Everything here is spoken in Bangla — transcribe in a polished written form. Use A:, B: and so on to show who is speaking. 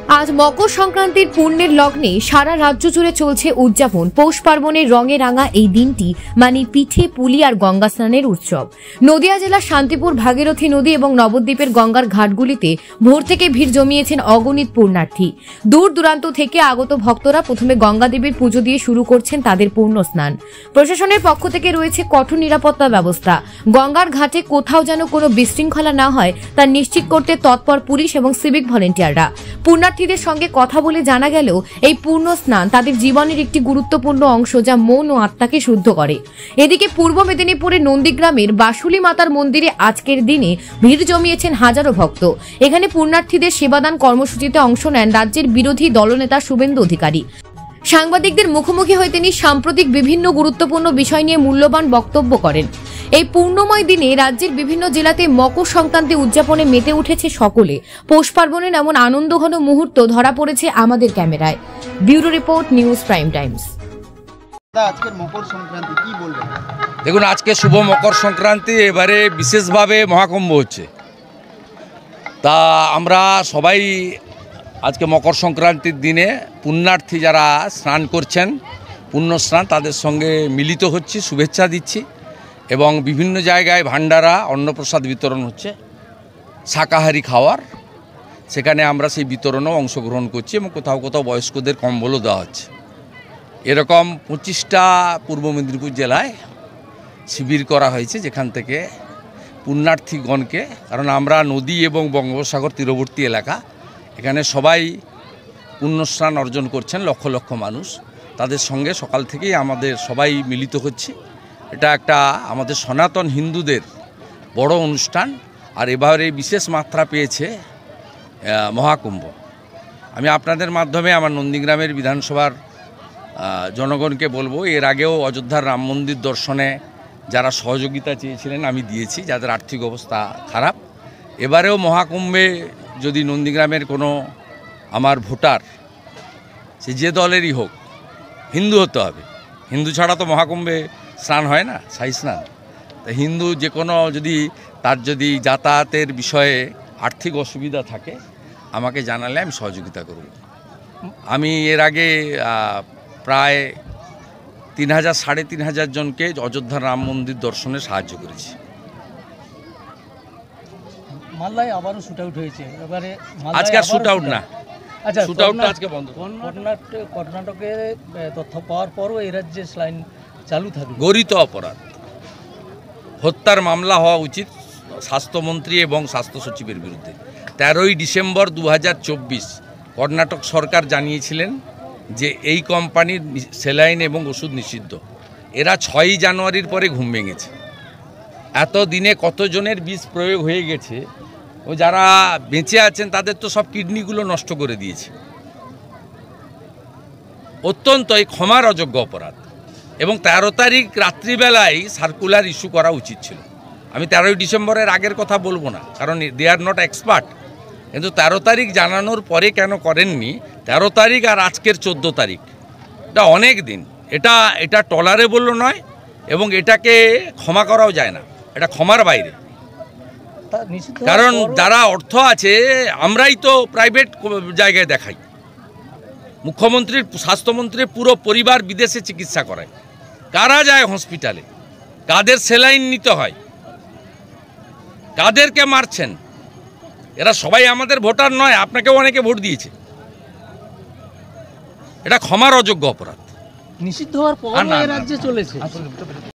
A: আজ মকর সংক্রান্তির পুণ্যের লগ্নে সারা রাজ্য জুড়ে চলছে উদযাপন। পৌষ পার্বণের রঙে রাঙা এই দিনটি মানে পিঠে পুলি আর গঙ্গা স্নানের উৎসব। নদিয়া জেলার শান্তিপুর ভাগীরথী নদী এবং নবদ্বীপের গঙ্গার ঘাটগুলিতে ভোর থেকে ভিড় জমিয়েছেন অগণিত পুণ্যার্থী। দূর দূরান্ত থেকে আগত ভক্তরা প্রথমে গঙ্গা দেবীর পুজো দিয়ে শুরু করছেন তাদের পূর্ণ স্নান। প্রশাসনের পক্ষ থেকে রয়েছে কঠোর নিরাপত্তা ব্যবস্থা। গঙ্গার ঘাটে কোথাও যেন কোনো বিশৃঙ্খলা না হয় তা নিশ্চিত করতে তৎপর পুলিশ এবং সিভিক ভলেন্টিয়াররা। পুণ্যার্থীদের সঙ্গে কথা বলে জানা গেল এই পূর্ণ স্নান তাদের জীবনের একটি গুরুত্বপূর্ণ অংশ, যা মন ও আত্মাকে শুদ্ধ করে। এদিকে পূর্ব মেদিনীপুরের নন্দীগ্রামের বাসুলি মাতার মন্দিরে আজকের দিনে ভিড় জমিয়েছেন হাজারো ভক্ত। এখানে পুণ্যার্থীদের সেবাদান কর্মসূচিতে অংশ নেন রাজ্যের বিরোধী দলনেতা শুভেন্দু অধিকারী। সাংবাদিকদের মুখোমুখি হয়ে তিনি সাম্প্রতিক বিভিন্ন গুরুত্বপূর্ণ বিষয় নিয়ে মূল্যবান বক্তব্য করেন। এই পূর্ণময় দিনে রাজ্যের বিভিন্ন জেলাতে মকর সংক্রান্তি উদযাপনে মেতে উঠেছে সকলে। পৌষ পার্বণের এমন আনন্দঘন মুহূর্ত ধরা পড়েছে আমাদের ক্যামেরায়। Bureau report, news prime Times.
B: আজকের মকর সংক্রান্তি কি বলবেন?
C: দেখুন, আজকে শুভ মকর সংক্রান্তি, এবারে বিশেষভাবে মহাকুম্ভ হচ্ছে। তা আমরা সবাই আজকে মকর সংক্রান্তির দিনে পুণ্যার্থী যারা স্নান করছেন, পুণ্য স্নান, তাদের সঙ্গে মিলিত হচ্ছি, শুভেচ্ছা দিচ্ছি এবং বিভিন্ন জায়গায় ভান্ডারা অন্নপ্রসাদ বিতরণ হচ্ছে, শাকাহারি খাওয়ার, সেখানে আমরা সেই বিতরণেও অংশগ্রহণ করছি এবং কোথাও কোথাও বয়স্কদের কম্বলও দেওয়া হচ্ছে। এরকম 25টা পূর্ব মেদিনীপুর জেলায় শিবির করা হয়েছে, যেখান থেকে পুণ্যার্থীগণকে, কারণ আমরা নদী এবং বঙ্গোপসাগর তীরবর্তী এলাকা, এখানে সবাই পুণ্যস্নান অর্জন করছেন, লক্ষ লক্ষ মানুষ। তাদের সঙ্গে সকাল থেকেই আমাদের সবাই মিলিত হচ্ছে। এটা একটা আমাদের সনাতন হিন্দুদের বড় অনুষ্ঠান, আর এবারে বিশেষ মাত্রা পেয়েছে মহাকুম্ভ। আমি আপনাদের মাধ্যমে আমার নন্দীগ্রামের বিধানসভার জনগণকে বলবো, এর আগেও অযোধ্যার রাম মন্দির দর্শনে যারা সহযোগিতা চেয়েছিলেন আমি দিয়েছি, যাদের আর্থিক অবস্থা খারাপ। এবারেও মহাকুম্ভে যদি নন্দীগ্রামের কোনো আমার ভোটার, সে যে দলেরই হোক, হিন্দু হতে হবে। হিন্দু ছাড়া তো মহাকুম্ভে স্নান হয় না, সাই স্নান। তা হিন্দু যে কোনো, তার যদি যাতায়াতের বিষয়ে আর্থিক অসুবিধা থাকে আমাকে জানালে আমি সহযোগিতা করব। আমি এর আগে প্রায় 3,000-3,500 জনকে অযোধ্যার রাম মন্দির দর্শনে সাহায্য করেছি।
B: মালদায় আবারও শুট আউট হয়েছে, এবারে
C: আজকে আর শুট আউট না,
B: আচ্ছা
C: শুট আউটটা আজকে বন্ধ।
B: কর্ণাটকে তথ্য পাওয়ার পরও এই রাজ্যে স্লাইন চালু থাকবে।
C: গরিত অপরাধ, হত্যার মামলা হওয়া উচিত স্বাস্থ্যমন্ত্রী এবং স্বাস্থ্য সচিবের বিরুদ্ধে। 13ই ডিসেম্বর 2024 কর্ণাটক সরকার জানিয়েছিলেন যে এই কোম্পানির স্যালাইন এবং ওষুধ নিষিদ্ধ। এরা 6ই জানুয়ারির পরে ঘুম ভেঙেছে। এত দিনে কতজনের বিষ প্রয়োগ হয়ে গেছে, ও যারা বেঁচে আছেন তাদের তো সব কিডনিগুলো নষ্ট করে দিয়েছে। অত্যন্ত এই ক্ষমার অযোগ্য অপরাধ। এবং 13 তারিখ রাত্রিবেলায় সার্কুলার ইস্যু করা উচিত ছিল। আমি 13ই ডিসেম্বরের আগের কথা বলবো না, কারণ দে আর নট এক্সপার্ট। কিন্তু 13 তারিখ জানানোর পরে কেন করেননি? 13 তারিখ আর আজকের 14 তারিখ, এটা অনেক দিন। এটা টলারেবলও নয় এবং এটাকে ক্ষমা করাও যায় না, এটা ক্ষমার বাইরে। কারণ যারা অর্থ আছে, আমরাই তো প্রাইভেট জায়গায় দেখাই। মুখ্যমন্ত্রীর, স্বাস্থ্যমন্ত্রীর পুরো পরিবার বিদেশে চিকিৎসা করায়। কারা যায় হসপিটালে? কাদের স্যালাইন নিতে হয়? কাদেরকে মারছেন? এরা সবাই আমাদের ভোটার নয়, আপনাকেও অনেকে ভোট দিয়েছে। এটা ক্ষমার অযোগ্য অপরাধ।
B: নিষিদ্ধ হওয়ার পর রাজ্যে চলেছে।